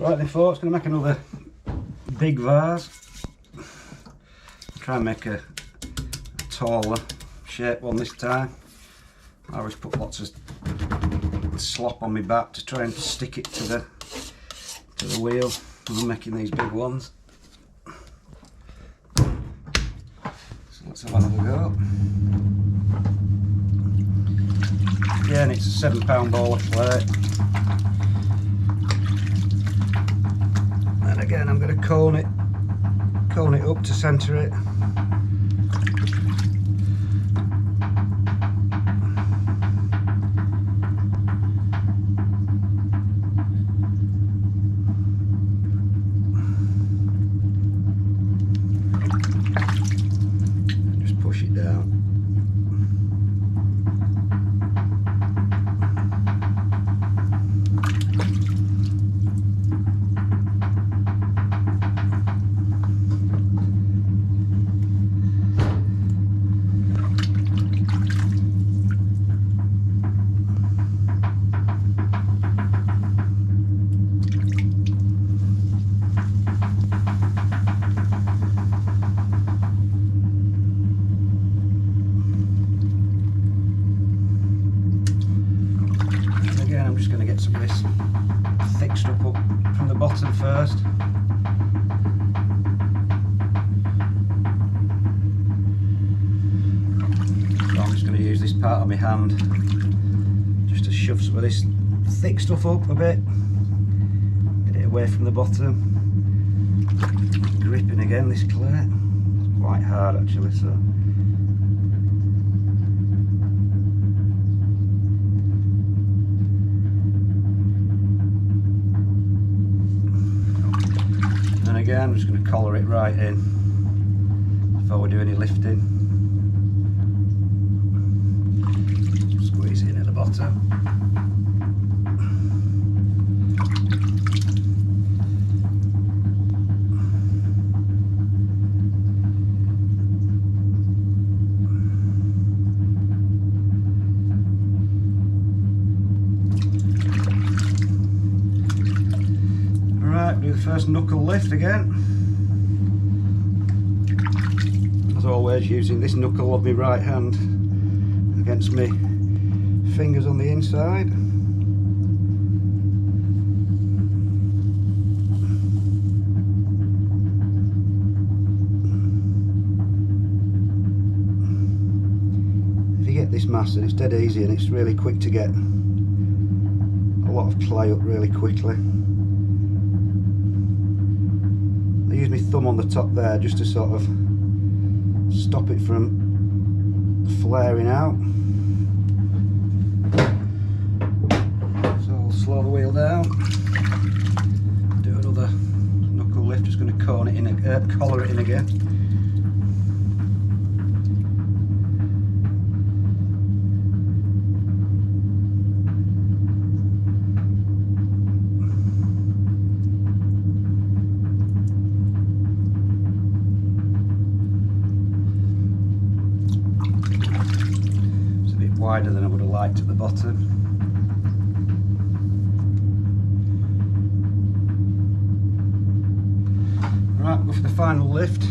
Right then folks, going to make another big vase. Try and make a taller shape one this time. I always put lots of slop on my back to try and stick it to the wheel when I'm making these big ones. So let's have another go. Again, it's a £7 ball of clay. And again, I'm going to cone it up to centre it. Just push it down. I'm just going to get some of this thick stuff up from the bottom first. So I'm just going to use this part of my hand just to shove some of this thick stuff up a bit, get it away from the bottom. Gripping again, this clay, it's quite hard actually, so again, I'm just going to collar it right in before we do any lifting. Squeeze it in at the bottom. Do the first knuckle lift again. As always, using this knuckle of my right hand against my fingers on the inside. If you get this mastered, it's dead easy and it's really quick to get a lot of clay up really quickly. I use my thumb on the top there just to sort of stop it from flaring out. So I'll slow the wheel down, do another knuckle lift, just going to cone it in, collar it in again. Wider than I would have liked at the bottom. Right, go for the final lift.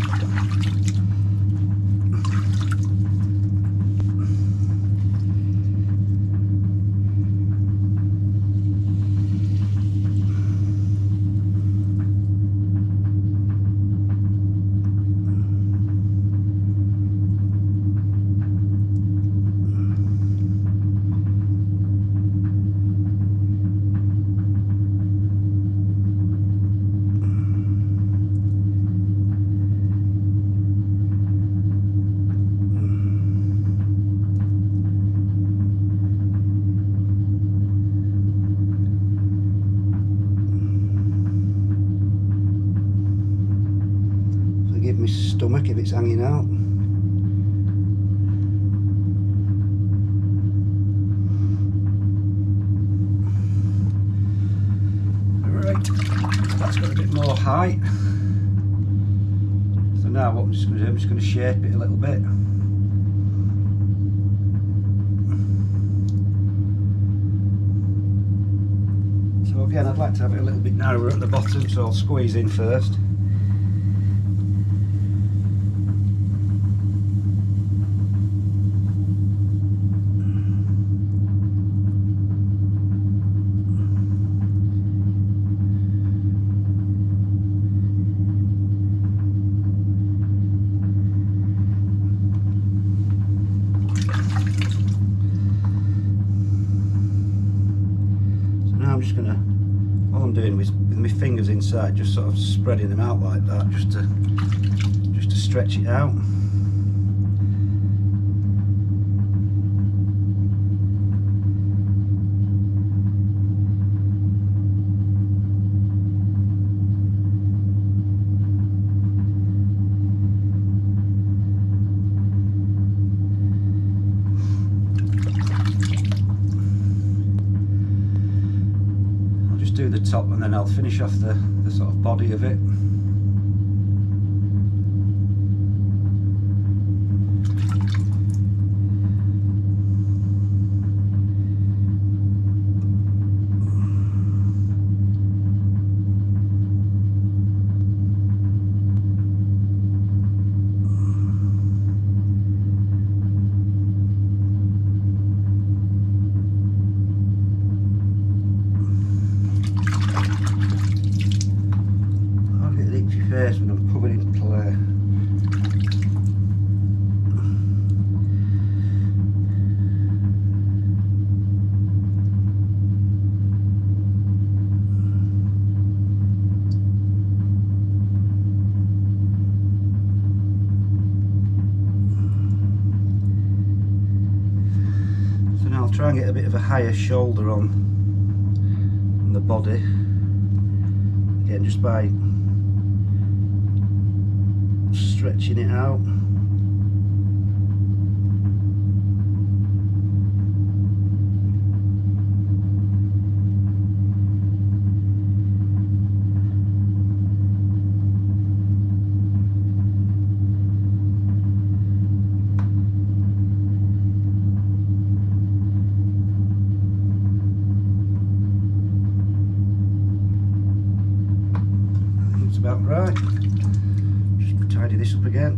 My stomach if it's hanging out. Right, that's got a bit more height. So now what I'm just going to do, I'm just going to shape it a little bit. again, I'd like to have it a little bit narrower at the bottom, so I'll squeeze in first. I'm just gonna, all I'm doing with my fingers inside, just sort of spreading them out like that, just to stretch it out. Do the top and then I'll finish off the sort of body of it. First when I'm covered in clay. So now I'll try and get a bit of a higher shoulder on the body. Again, just by stretching it out. I think it's about right. Tidy this up again.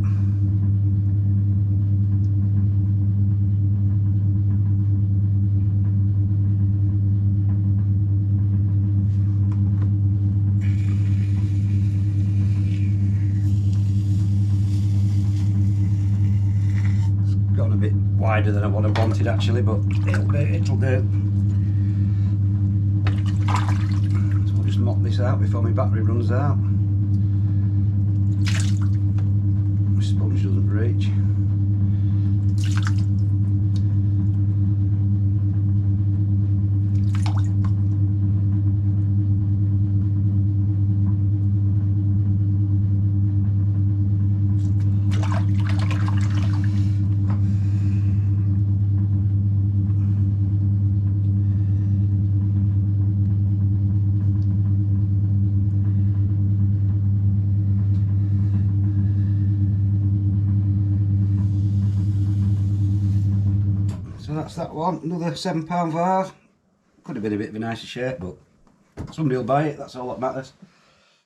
It's gone a bit wider than what I wanted actually, but it'll do. So I'll just mop this out before my battery runs out. Sponge doesn't reach. So that's that one, another £7 vase. Could have been a bit of a nicer shape, but somebody will buy it, that's all that matters.